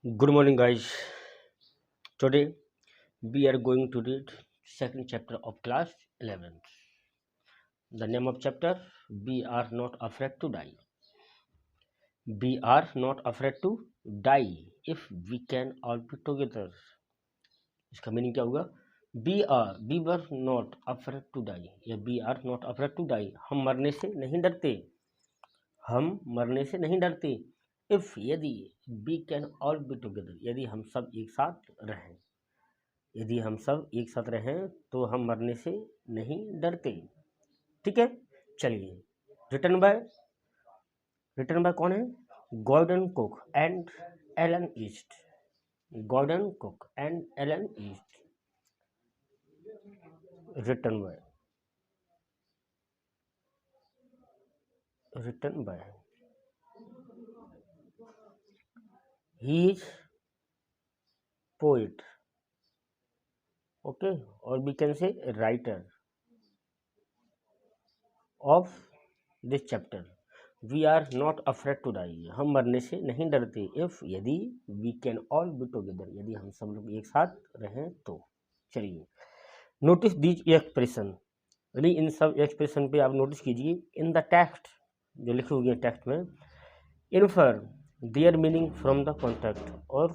Good morning, guys. Today we are going to read second chapter of class 11th. The name of chapter: We are not afraid to die. We are not afraid to die if we can all be together. इसका meaning क्या होगा? We were not afraid to die या we are not afraid to die. हम मरने से नहीं डरते. हम मरने से नहीं डरते. इफ यदि we can all be together, यदि हम सब एक साथ रहें. यदि हम सब एक साथ रहें तो हम मरने से नहीं डरते. ठीक है, चलिए. रिटर्न बाय कौन है? Gordon Cook and Alan East. Gordon Cook and Alan East. Return by he is poet. Okay, और we can say writer of this chapter. We are not afraid to die. हम मरने से नहीं डरते. If यदि we can all be together, यदि हम सब लोग एक साथ रहें तो. चलिए, नोटिस दीज एक्सप्रेशन. यानी इन सब एक्सप्रेशन पे आप नोटिस कीजिए. इन द टेक्स्ट, जो लिखे हुए हैं टेक्स्ट में, infer their meaning from the context. और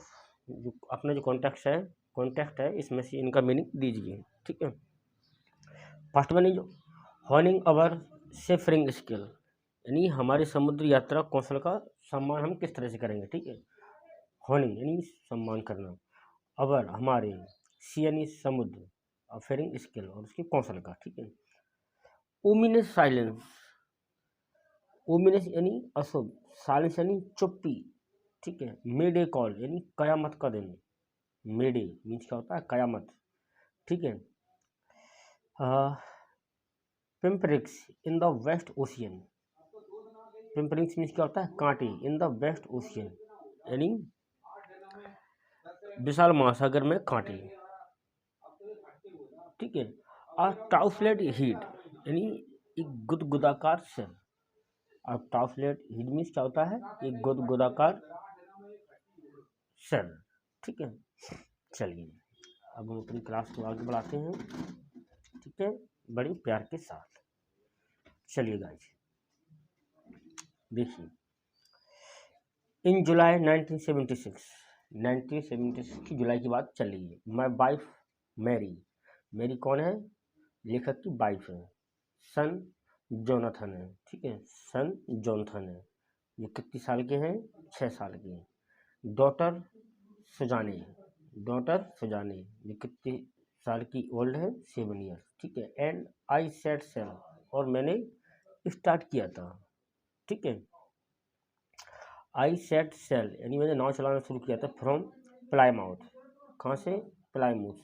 जो अपना जो कॉन्टेक्स्ट है इसमें से इनका मीनिंग दीजिए. ठीक है. First one is honing our seafaring skill. यानी हमारे समुद्री यात्रा कौशल का सम्मान हम किस तरह से करेंगे. ठीक है. हॉर्निंग यानी सम्मान करना. अवर हमारे, सी यानी समुद्र, फेरिंग स्किल और उसके कौशल का. ठीक है. Ominous silence. ओमिनस यानी अशुभ, साइलेंस यानी चुप्पी. ठीक है. मेडे कॉल यानी कयामत का दिन. मेडे मीन्स क्या होता है? कयामत. ठीक है. पिम्परिक्स इन द वेस्ट ओशियन. पिम्परिक्स मीन्स क्या होता है? कांटे. इन द वेस्ट ओशियन यानी विशाल महासागर में कांटे. ठीक है. अ टाउफलेट हीट यानी एक गुदगुदाकार सेल. अब टाउफलेट हीट मीन्स क्या होता है? एक गुदगुदाकार सेल. ठीक है. चलिए, अब हम अपनी क्लास को आगे बढ़ाते हैं. ठीक है, बड़े प्यार के साथ. चलिए गाइस, देखिए. इन जुलाई 1976 की जुलाई की बात चल रही है. माई वाइफ मैरी कौन है? लेखक की वाइफ है. सन जोनाथन है. ठीक है. सन जोनाथन है. ये कितनी साल के हैं? 6 साल के हैं. डॉटर सुजाने ये कितनी साल की ओल्ड है? 7 ईयर. ठीक है. एंड आई सेट सेल, और मैंने स्टार्ट किया था. ठीक है. आई सेट सेल यानी मैंने नाव चलाना शुरू किया था. From Plymouth. कहाँ से? प्लाईमाउथ,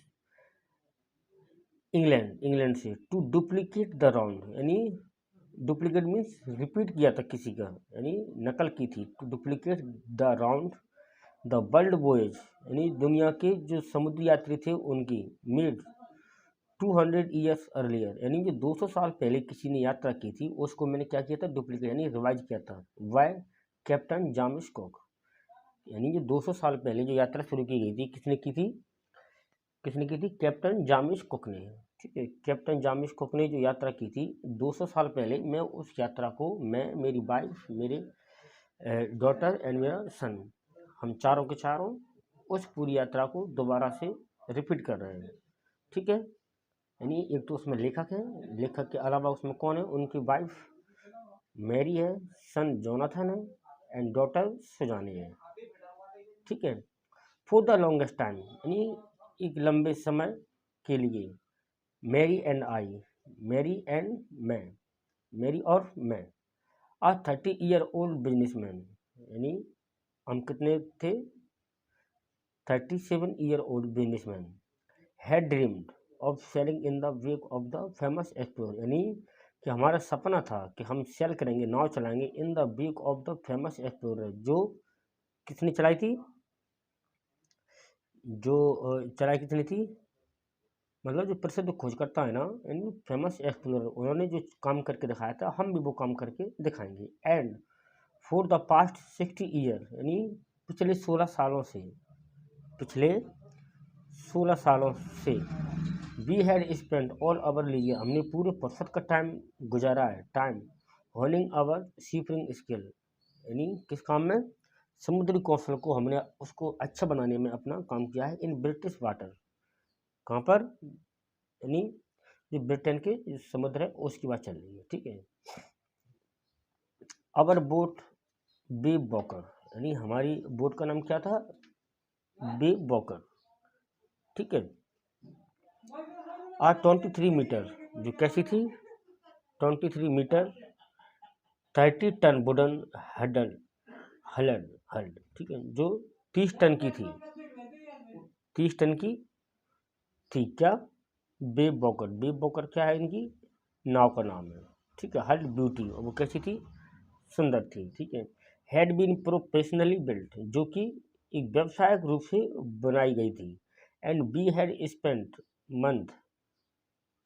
इंग्लैंड से. टू डुप्लीकेट द राउंड यानी डुप्लीकेट मीन्स रिपीट किया था किसी का, यानी नकल की थी. To duplicate the round the world voyage यानी दुनिया के जो समुद्री यात्री थे उनकी. मेड 200 ईयर्स अर्लियर यानी जो 200 साल पहले किसी ने यात्रा की थी उसको मैंने क्या किया था? डुप्लीकेट यानी रिवाइज किया था. वाई कैप्टन जामिस कुक. यानी जो 200 साल पहले जो यात्रा शुरू की गई थी, किसने की थी? कैप्टन जामिस कुक ने. ठीक है. कैप्टन जामिस कुक ने जो यात्रा की थी 200 साल पहले, मैं उस यात्रा को, मैं, मेरी वाइफ, मेरे डॉटर एंड मेरा सन, हम चारों के चारों उस पूरी यात्रा को दोबारा से रिपीट कर रहे हैं. ठीक है. यानी एक तो उसमें लेखक है, लेखक के अलावा उसमें कौन है? उनकी वाइफ मैरी है, सन जोनाथन है एंड डॉटर सुजाने है. ठीक है. फॉर द लॉन्गेस्ट टाइम यानी एक लंबे समय के लिए. मैरी और मैं. आ 30 ईयर ओल्ड बिजनेसमैन यानी हम कितने थे? 37 year old businessman had dreamed of selling in the wake of the famous explorer. यानी कि हमारा सपना था कि हम सेल करेंगे, नाव चलाएंगे, in the wake of the famous explorer. जो किसने चलाई थी? कितनी थी? मतलब जो प्रसिद्ध खोजकर्ता है ना, यानी फेमस एक्सप्लोरर, उन्होंने जो काम करके दिखाया था हम भी वो काम करके दिखाएंगे. And for the past 60 year यानी पिछले 16 सालों से, पिछले 16 सालों से we had spent all our लीजिए हमने पूरे फुर्सत का टाइम गुजारा है, time honing our seafaring skill, यानी किस काम में, समुद्री कौशल को हमने उसको अच्छा बनाने में अपना काम किया है। इन ब्रिटिश वाटर, कहाँ पर, यानी जो ब्रिटेन के जो समुद्र है उसकी बात चल रही है, ठीक है। अवर बोट बे बॉकर, यानी हमारी बोट का नाम क्या था, बे बॉकर, ठीक है। 23 मीटर, जो कैसी थी, 23 मीटर 30 टन वुडन हडल हलड हल्ड, ठीक है, जो 30 टन की थी, 30 टन की थी क्या, बेब बॉकर, बेब बॉकर क्या है, इनकी नाव का नाम है, ठीक है। हल्ड ब्यूटी, वो कैसी थी, सुंदर थी, ठीक है। हैड बीन प्रोफेशनली बिल्ट, जो कि एक व्यावसायिक रूप से बनाई गई थी। And be had spent month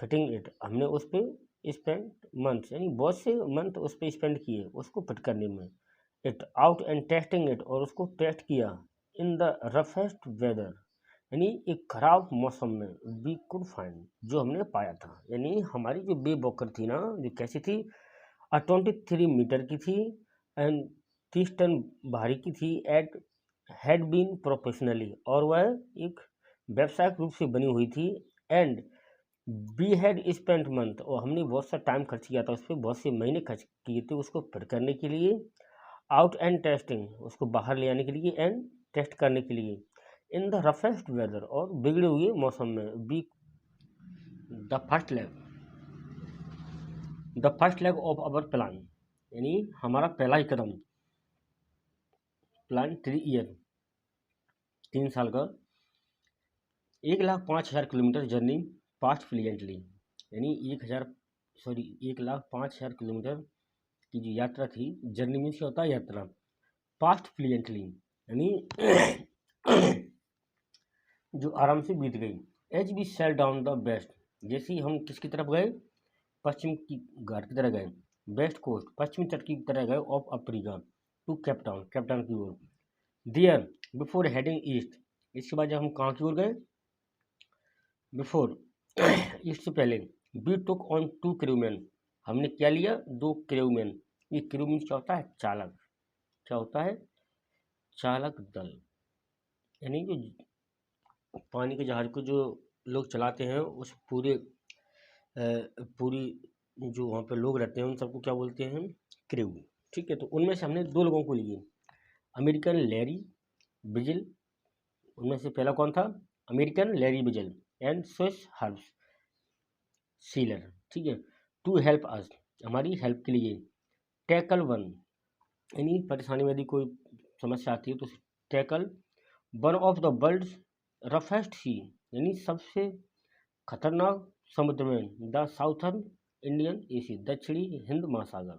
fitting it, हमने उस पर स्पेंड मंथ, यानी बहुत से मंथ उस पर स्पेंड किए उसको फिट करने में। It out and testing it, और उसको टेस्ट किया। इन द रफेस्ट वेदर, यानी एक खराब मौसम में। वी कुड फाइंड, जो हमने पाया था, यानी हमारी जो बे बॉकर थी ना, जो कैसी थी, 23 मीटर की थी एंड 30 टन भारी की थी। एट हैड बीन प्रोफेशनली, और वह एक व्यावसायिक रूप से बनी हुई थी। And we had spent month, और हमने बहुत सा टाइम खर्च किया था उस पर, बहुत से महीने खर्च किए थे उसको फिट करने के लिए। आउट एंड टेस्टिंग, उसको बाहर ले आने के लिए, एंड टेस्ट करने के लिए। इन द रफेस्ट वेदर, और बिगड़े हुए मौसम में। Be the first leg of our plan, यानी हमारा पहला ही कदम, प्लान 3 ईयर, 3 साल का, 1,05,000 किलोमीटर जर्नी पास्ट फ्लुएंटली, यानी 1,05,000 किलोमीटर की जो यात्रा थी, जर्नी मीन्स क्या होता है, यात्रा, पास्ट फ्लुएंटली, यानी जो आराम से बीत गई। As we sail down the west, जैसे ही हम किसकी तरफ गए, पश्चिम की घाट की तरह गए, वेस्ट कोस्ट, पश्चिमी तट की तरह गए, off Africa, to Cape Town, Cape Town की ओर। दियर बिफोर हेडिंग ईस्ट, इसके बाद जब हम कहाँ की ओर गए, बिफोर ईस्ट से पहले। वी टुक ऑन 2 क्रूमैन, हमने क्या लिया, 2 क्रूमैन। ये क्रूमैन क्या होता है, चालक, क्या होता है, चालक दल, यानी जो पानी के जहाज को जो लोग चलाते हैं, उस पूरी जो वहाँ पे लोग रहते हैं उन सबको क्या बोलते हैं, क्रू, ठीक है। तो उनमें से हमने 2 लोगों को लिए, अमेरिकन लैरी बिजल, उनमें से पहला कौन था, American Larry Bijal, and Swiss herbs sealer, ठीक है। टू हेल्प अस, हमारी हेल्प के लिए। टैकल 1, यानी परेशानी में यदि कोई समस्या आती है तो tackle one of the world's roughest sea, यानी सबसे खतरनाक समुद्र में, द साउथर्न इंडियन एसी, दक्षिणी हिंद महासागर,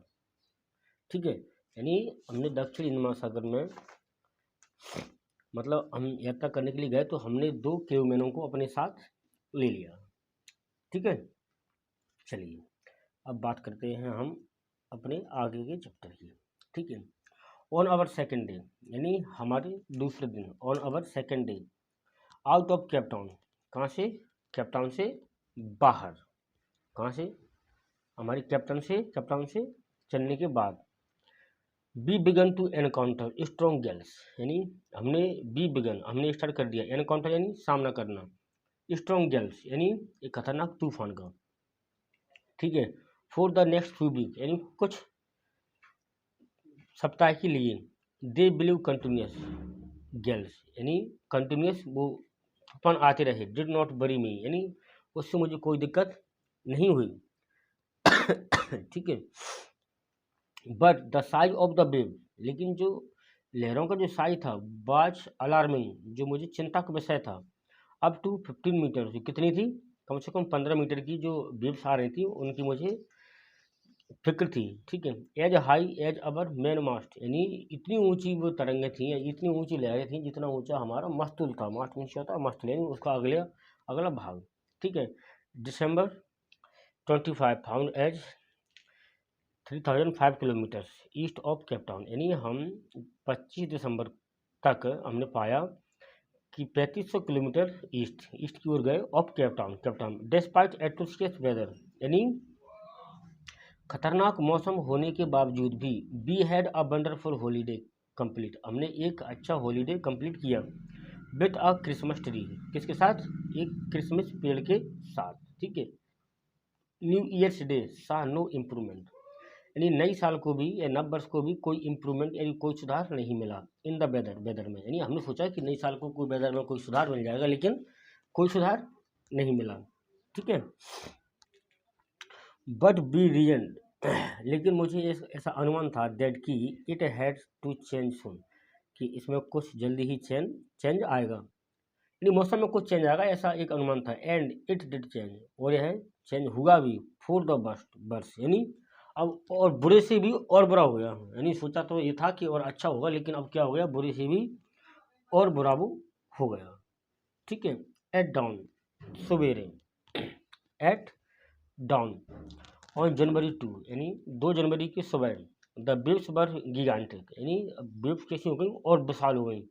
ठीक है। यानी हमने दक्षिणी हिंद महासागर में, मतलब हम यात्रा करने के लिए गए तो हमने 2 क्रूमैनों को अपने साथ ले लिया, ठीक है। चलिए अब बात करते हैं हम अपने आगे के चैप्टर की, ठीक है। ऑन आवर सेकेंड डे, यानी हमारे दूसरे दिन, on our second day out of Cape Town, कहाँ से, केपटाउन से बाहर, कहाँ से, हमारी केपटाउन से चलने के बाद। We began to encounter strong gales, यानी हमने स्टार्ट कर दिया, एनकाउंटर यानी सामना करना, स्ट्रॉन्ग गैल्स यानी एक खतरनाक तूफान का, ठीक है। For the next few week, यानी कुछ सप्ताह के लिए। दे बिलीव कंटिन्यूस गैल्स, यानी कंटिन्यूस वो तूफान आते रहे। डिड नॉट बरी मी, यानी उससे मुझे कोई दिक्कत नहीं हुई, ठीक है। But the size of the wave, लेकिन जो लहरों का जो साइज था, वाज अलार्मिंग, जो मुझे चिंता का विषय था। अप टू 15 मीटर, जो कितनी थी, कम से कम 15 मीटर की जो वेव्स आ रही थी उनकी मुझे फिक्र थी, ठीक है। As high as our main mast, यानी इतनी ऊंची वो तरंगें थी, इतनी ऊंची लहरें थी जितना ऊंचा हमारा मस्तूल था, मास्ट मीन्स होता है मस्तूल, यानी उसका अगला भाग, ठीक है। December 25 found as 3005 kilometre east of Cape Town, यानी हम 25 दिसंबर तक हमने पाया कि 3500 किलोमीटर ईस्ट की ओर गए off Cape Town despite atrocious weather, यानी खतरनाक मौसम होने के बावजूद भी we had a wonderful holiday complete, हमने एक अच्छा हॉलीडे कंप्लीट किया विथ अ क्रिसमस ट्री, किसके साथ, एक क्रिसमस पेड़ के साथ, ठीक है। New year's day saw no improvement, यानी नई साल को भी या नव वर्ष को भी कोई इम्प्रूवमेंट यानी कोई सुधार नहीं मिला इन द वेदर में, यानी हमने सोचा कि नई साल को कोई वेदर में कोई सुधार मिल जाएगा, लेकिन कोई सुधार नहीं मिला, ठीक है। बट बी रीजन, लेकिन मुझे ऐसा अनुमान था दैट कि इट हैड टू चेंज सून, कि इसमें कुछ जल्दी ही चेंज आएगा, यानी मौसम में कुछ चेंज आएगा, ऐसा एक अनुमान था। एंड इट डिड चेंज, और यह चेंज हुआ भी फॉर द वर्स, यानी अब और बुरे से भी और बुरा हो गया, यानी सोचा तो ये था कि और अच्छा होगा, लेकिन अब क्या हो गया, बुरे से भी और बुरा वो हो गया, ठीक है। एट डाउन, सवेरे, एट डाउन ऑन जनवरी 2, यानी 2 जनवरी की सुबह, द वेव्स वर गिगांटिक, यानी वेव्स कैसी हो गई और विशाल हो गई,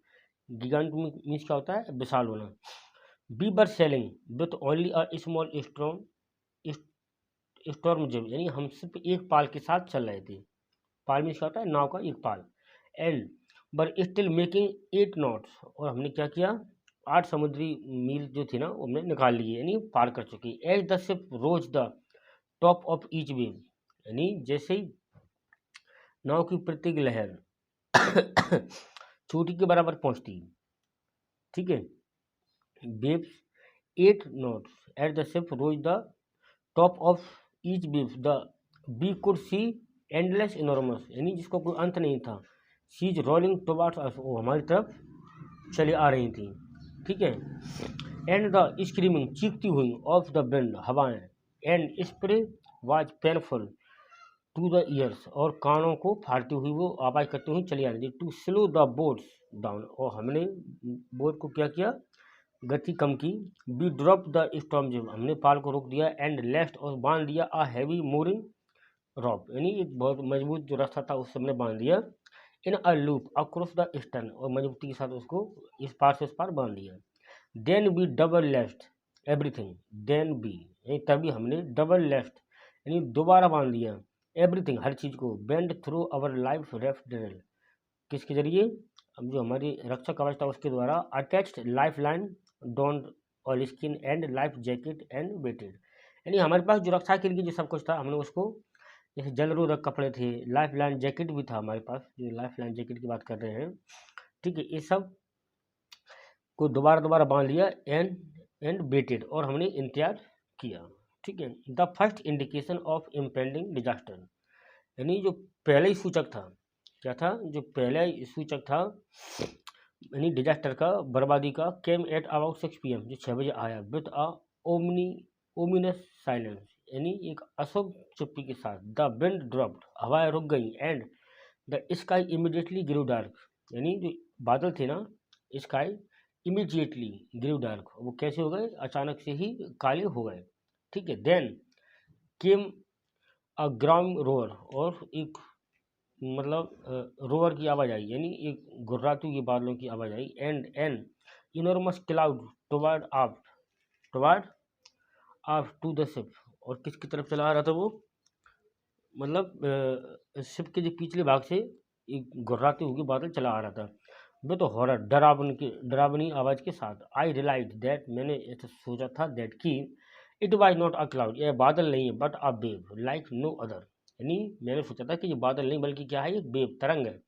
गिगांट मीन्स क्या होता है, विशाल होना। We were sailing with only a small storm जब, यानी हम सिर्फ एक पाल के साथ चल रहे थे, पाल मीन्स क्या होता है, नाव का एक पाल। एंड बर स्टिल मेकिंग 8 नॉट्स, और हमने क्या किया, 8 समुद्री मील जो थी ना वो हमने निकाल लिए, यानी पार कर चुकी। As the ship rose the top of each wave, यानी जैसे ही नाव की प्रत्येक लहर चोटी के बराबर पहुंचती, ठीक है, waves 8 knots at the ship rose the top of each wave the we could see endless enormous, यानी जिसको कोई अंत नहीं था, शीज रोलिंग टुवर्ड्स अस, वो हमारी तरफ चली आ रही थी, ठीक है। एंड द स्क्रीमिंग, चीखती हुई, ऑफ द विंड, हवाएं, and spray was painful to the ears, और कानों को फाड़ती हुई वो आवाज़ करती हुई चली आ रही थी। To slow the boats down, और हमने बोट को क्या किया, गति कम की। We drop the storm jib, हमने पाल को रोक दिया। एंड लेफ्ट, और बांध दिया अ हैवी मोरिंग रॉप, यानी एक बहुत मजबूत जो रास्ता था उससे हमने बांध दिया। In a loop across the eastern, और मजबूती के साथ उसको इस पार से उस पार बांध दिया। Then we double left everything, then we, तभी हमने डबल लेफ्ट यानी दोबारा बांध दिया एवरीथिंग, हर चीज़ को। Bend through our life raft drill, किसके जरिए, अब जो हमारी रक्षा कवच था उसके द्वारा। Attached life line donned oil skin and life jacket and waited, यानी हमारे पास जो रक्षा के लिए जो सब कुछ था हमने उसको, जैसे जलरोधक कपड़े थे, लाइफ लाइन जैकेट भी था हमारे पास, जो लाइफ लाइन जैकेट की बात कर रहे हैं, ठीक है, ये सब को दोबारा दोबारा बांध लिया। एंड वेटेड, और हमने इंतजार किया, ठीक है। The first indication of impending disaster, यानी जो पहले ही सूचक था, क्या था, जो पहला ही सूचक था यानी डिजास्टर का, बर्बादी का, केम एट अबाउट 6 PM, जो 6 बजे आया। विथ अ ओमिनस साइलेंस, यानी एक अशुभ चुप्पी के साथ। द विंड ड्रॉप्ड, हवाएं रुक गई। And the sky immediately grew dark, यानी जो बादल थे ना, स्काई इमीडिएटली ग्रू डार्क, वो कैसे हो गए, अचानक से ही काले हो गए, ठीक है। देन केम अ ग्राउंड रोअर, और एक मतलब रोअर की आवाज़ आई, यानी एक गुर्राती हुई बादलों की आवाज़ आई। And an enormous cloud toward up to the ship, और किसकी तरफ चला आ रहा था वो, मतलब शिप के जो पिछले भाग से एक गुर्राते हुए बादल चला आ रहा था। वो तो हॉरर, डरावनी आवाज़ के साथ। आई रियलाइज दैट, मैंने ऐसा सोचा था दैट कि it was not a cloud, यह बादल नहीं है, but a wave like no other, यानी मैंने सोचा था कि ये बादल नहीं बल्कि क्या है, एक वेव, तरंग है।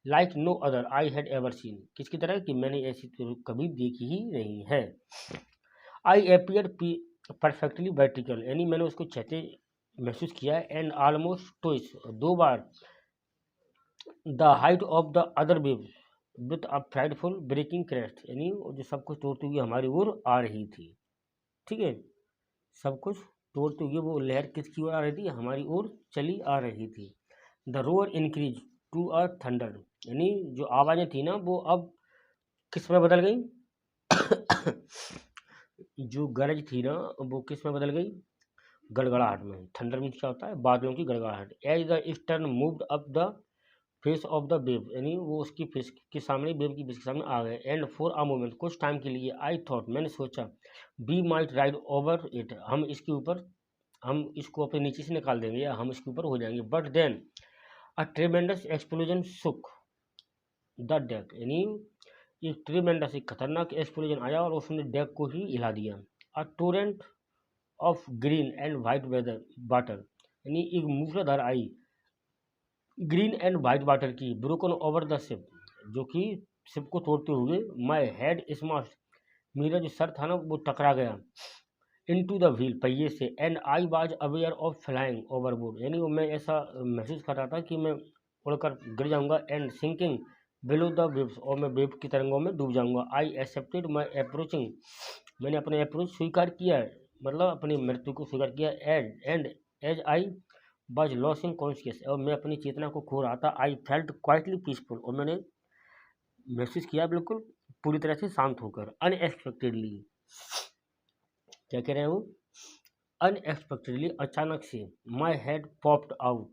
Like no other I had ever seen, किसकी तरह कि मैंने ऐसी तो कभी देखी ही नहीं है। आई एपियर परफेक्टली वर्टिकल, यानी मैंने उसको छते महसूस किया। एंड ऑलमोस्ट ट्विस, 2 बार। The height of the other wave with a frightful breaking crest, यानी वो जो सब कुछ तोड़ते हुए हमारी ओर आ रही थी, ठीक है, सब कुछ तोड़ते हुए वो लहर किसकी ओर आ रही थी, हमारी ओर चली आ रही थी। The roar increase to a thunder, यानी जो आवाज़ें थी ना वो अब किस में बदल गई जो गरज थी ना वो किस में बदल गई, गड़गड़ाहट में। थंडर मीन्स क्या होता है, बादलों की गड़गड़ाहट। As the stern moved up the face of the wave, यानी वो उसकी फेस के सामने, वेव की फेस के सामने आ गए। एंड फॉर अ मोमेंट, कुछ टाइम के लिए, आई थॉट, मैंने सोचा, we might ride over it, हम इसके ऊपर, हम इसको अपने नीचे से निकाल देंगे या हम इसके ऊपर हो जाएंगे। But then a tremendous explosion shook the deck, यानी एक ट्रेमेंडस, एक खतरनाक एक्सप्लोजन आया और उसने डेक को ही हिला दिया। A torrent of green and white weather water, यानी एक मूसलाधार आई ग्रीन एंड वाइट वाटर की, ब्रोकन ओवर द शिप, जो कि शिप को तोड़ते हुए, माई हेड स्माश्ड, मेरा जो सर था ना वो टकरा गया, इनटू द व्हील, पहिए से। And I was aware of flying overboard, यानी वो मैं ऐसा महसूस कर रहा था कि मैं उड़कर गिर जाऊंगा। And sinking below the waves, और मैं वेव की तरंगों में डूब जाऊंगा। आई एक्सेप्टेड माई अप्रोचिंग, मैंने अपने अप्रोच स्वीकार किया है, मतलब अपनी मृत्यु को स्वीकार किया। And as I was losing conscious, और मैं अपनी चेतना को खो रहा था। आई फेल्ट क्वाइटली पीसफुल, और मैंने महसूस किया बिल्कुल पूरी तरह से शांत होकर। अनएक्सपेक्टेडली, क्या कह रहे हैं वो, अनएक्सपेक्टेडली, अचानक से, my head popped out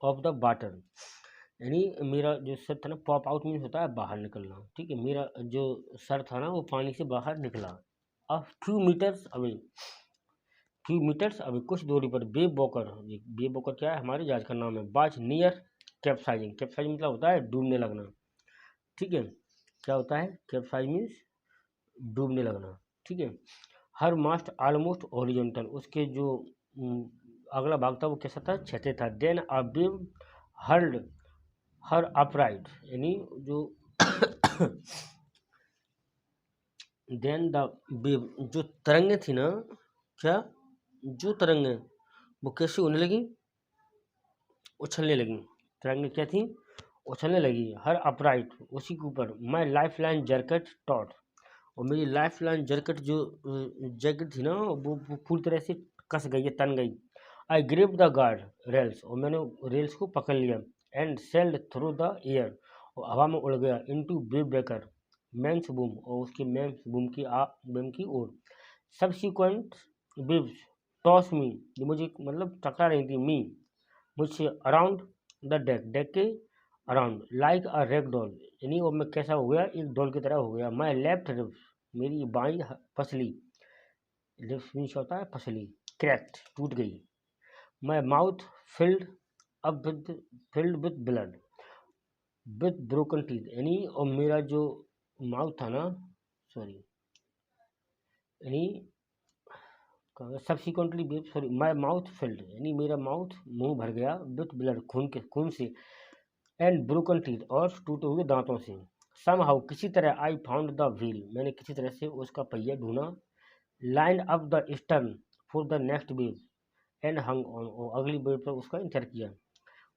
of the water, यानी मेरा जो सर था ना, पॉप आउट मीन्स होता है बाहर निकलना, ठीक है, मेरा जो सर था ना वो पानी से बाहर निकला। A few metres away, few metres away, कुछ दूरी पर, बेब वॉकर, बेब वॉकर क्या है, हमारे जहाज का नाम है, बाज नियर कैप्साइजिंग, कैप्साइजिंग मतलब होता है डूबने लगना, ठीक है, क्या होता है कैप्साइज मीन्स डूबने लगना, ठीक है। हर मास्ट ऑलमोस्ट हॉरिजॉन्टल, उसके जो अगला भाग था वो कैसा था, क्षैतिज था। Then a wave hurled her upright, यानी जो देन द वेव, जो तरंगे थी ना, क्या, जो तरंगे वो कैसे होने लगी, उछलने लगी, तरंगे क्या थी, उछलने लगी। हर अपराइट, उसी के ऊपर, my life line jacket taught, और मेरी लाइफ लाइन जैकेट जो जैकेट थी ना वो पूरी तरह से कस गई है, तन गई। I grip the guard rails, और मैंने रेल्स को पकड़ लिया। And sailed through the air, और हवा में उड़ गया। Into wave breaker mains boom, और उसकी मैंस बूम की ओर। सबसिक्वेंट वेव्स टॉस मी, जो मुझे मतलब टकरा रही थी, मी मुझसे, अराउंड द डेक, डेक के around, like a rag doll, यानी वो मैं कैसा हो गया, एक डॉल की तरह हो गया। माई लेफ्ट रिब्स, मेरी बाई पसली, रिब्स मीन्स होता है पसली, क्रैक्ड, टूट गई। My mouth filled up with filled with blood with broken teeth, यानी और मेरा जो माउथ था ना, सॉरी, यानी subsequently, sorry, my mouth field, यानी मेरा माउथ मुंह भर गया, विथ ब्लड, खून से। एंड ब्रोकन टीथ, और टूटे हुए दांतों से। सम हाउ, किसी तरह, आई फाउंड द व्हील, मैंने किसी तरह से उसका पहिया ढूंढा। Line up the stern for the next wave, and hung on, और अगली वेव पर उसका इंतजार किया।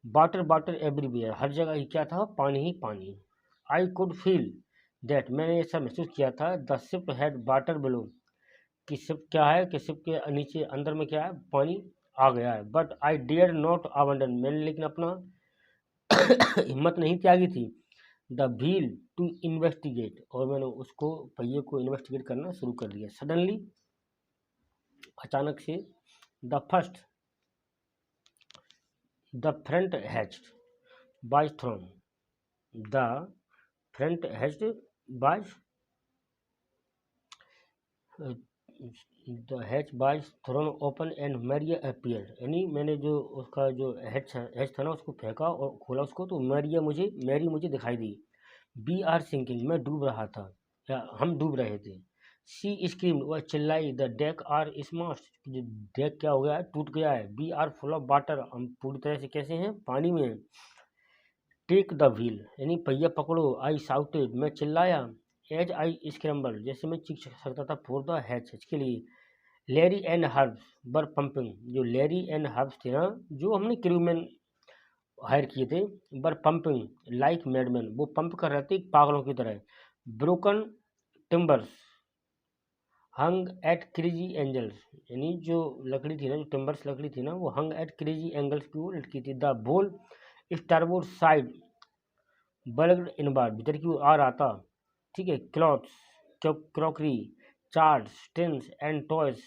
वाटर वाटर एवरीवेयर, हर जगह ही क्या था, पानी ही पानी। आई कुड फील दैट, मैंने ऐसा महसूस किया था, the ship had water below, कि शिप क्या है, कि शिप के नीचे अंदर में क्या है, पानी आ गया है। But I dare not abandon, मैंने लेकिन अपना हिम्मत नहीं त्यागी थी। द व्हील टू इन्वेस्टिगेट, और मैंने उसको पहिए को इन्वेस्टिगेट करना शुरू कर दिया। सडनली, अचानक से, the first the front hatched was thrown, the front hatched was the hatch was thrown open and Maria appeared, यानी मैंने जो उसका जो हैच था ना उसको फेंका और खोला उसको, तो मैरी मुझे दिखाई दी। वी आर सिंकिंग, मैं डूब रहा था, या हम डूब रहे थे। सी स्क्रीम, वह चिल्लाई, द डेक आर स्माश्ड, जो डेक क्या हो गया है, टूट गया है। We are full of water, हम पूरी तरह से कैसे हैं, पानी में हैं। टेक द व्हील, यानी पहिया पकड़ो। आई साउटेड, मैं चिल्लाया। एज आई स्क्रैम्बल, जैसे मैं चीख सकता था, फॉर द हैच के लिए। लैरी एंड हर्ब्स बर पंपिंग, जो लैरी एंड हर्ब्स थे ना, जो हमने क्रूमैन हायर किए थे, बर पंपिंग लाइक मैडमैन, वो पंप कर रहे थे पागलों की तरह। ब्रोकन टिम्बर्स हंग एट क्रेजी एंगल्स, यानी जो लकड़ी थी ना, जो टिम्बर्स लकड़ी थी ना, वो हंग एट क्रेजी एंगल्स की ओर लटकी थी। द बोल स्टारबोर्ड साइड बल्कड इनबार, भीतर की ओर आ रहा था, ठीक है। Clothes, crockery, charts, tins and toys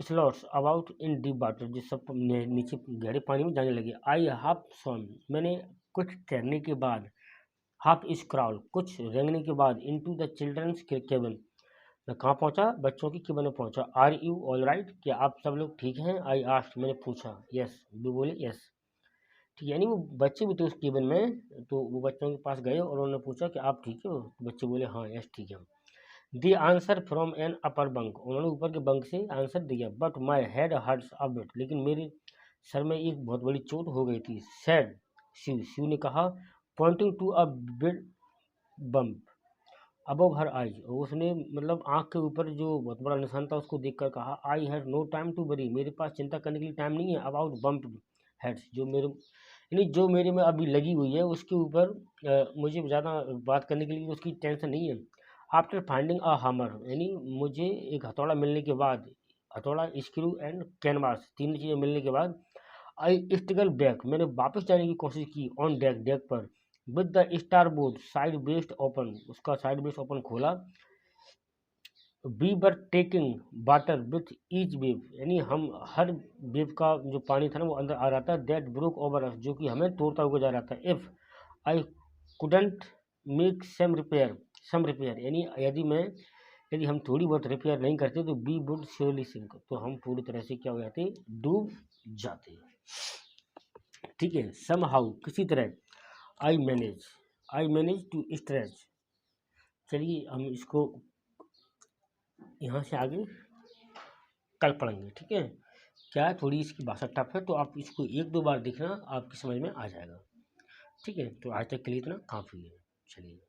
slots about in deep water, जिस सब नीचे गहरे पानी में जाने लगे। आई हाफ स्वम, मैंने कुछ तैरने के बाद, हाफ स्क्रॉल कुछ रेंगने के बाद, इनटू द चिल्ड्रंस केबिन, मैं कहाँ पहुँचा, बच्चों की केबिन में पहुँचा। आर यू ऑल राइट, क्या आप सब लोग ठीक हैं, आई आस्क्ड, मैंने पूछा। यस, वो बोले यस। ठीक है, यानी वो बच्चे भी थे उस केबिन में, तो वो बच्चों के पास गए और उन्होंने पूछा कि आप ठीक हो, तो बच्चे बोले हाँ यस ठीक है। The answer from an upper bunk, उन्होंने ऊपर के बंक से आंसर दिया। But my head hurts a bit, लेकिन मेरे सर में एक बहुत बड़ी चोट हो गई थी। सैड शिव, शिव ने कहा, pointing to a big bump above her eyes, उसने मतलब आंख के ऊपर जो बहुत बड़ा निशान था उसको देखकर कहा, I had no time to worry, मेरे पास चिंता करने के लिए टाइम नहीं है। अबाउट बम्प हेड्स, जो मेरे यानी जो मेरे में अभी लगी हुई है उसके ऊपर मुझे ज़्यादा बात करने के लिए उसकी टेंशन नहीं है। आफ्टर फाइंडिंग अ हमर, यानी मुझे एक हथौड़ा मिलने के बाद, हथौड़ा स्क्रू एंड कैनवास, तीन चीज़ें मिलने के बाद, आई स्टिगल बैक, मैंने वापस जाने की कोशिश की, ऑन डेक, डेक पर, with the starboard side based open, उसका साइड बेस्ड ओपन खोला। We were taking water with each wave, यानी हम हर वेव का जो पानी था ना वो अंदर आ रहा था। दैट ब्रोक ओवर अस, जो कि हमें तोड़ता हुआ जा रहा था। If I couldn't make some repair, यानी यदि हम थोड़ी बहुत रिपेयर नहीं करते तो वी वुड श्योरली सिंक, तो हम पूरी तरह से क्या हो जाते, डूब जाते। ठीक है, सम हाउ, किसी तरह, आई मैनेज टू स्ट्रेच, चलिए हम इसको यहाँ से आगे कल पढ़ेंगे। ठीक है, क्या है, थोड़ी इसकी भाषा टफ है, तो आप इसको एक दो बार देखना, आपकी समझ में आ जाएगा। ठीक है, तो आज तक के लिए इतना काफ़ी है। चलिए।